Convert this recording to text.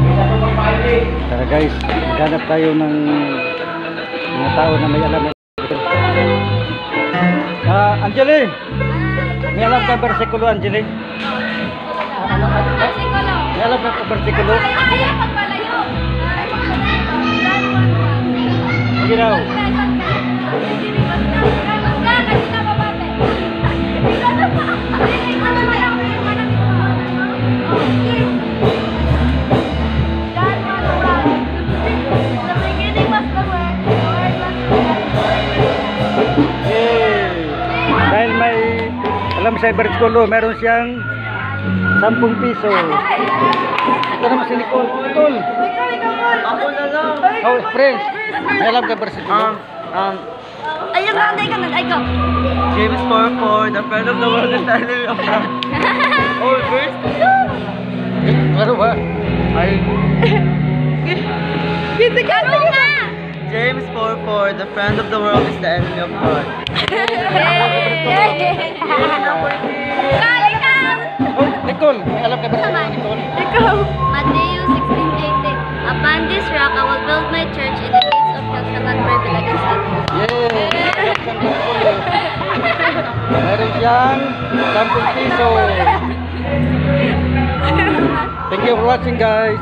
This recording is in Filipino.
Tara guys, maghanap tayo ng mga tao na may alam. Angeli! May alam ka bersikulo, Angeli? May alam ka bersikulo? Sige daw. Dahil may alam sa bersikulo, meron siyang 10 piso. Ito naman si Nicole. Nicole! Ako na lang. Oh, friends, may alam ka bersikulo? Ay, ay, go. James 4:4, the friend of the world is the enemy of God. Oh, first? Ano ba? Ay, Kita ka nga! James 4:4, the friend of the world is the enemy of God. oh, Nicole, may alam ka bersikulo, Nicole? Ikaw. Matthew 16:18. Upon this rock I will build my church, and the gates of hell shall not prevail against it. Yeah! Meron siyang 10 piso. Thank you for watching, guys.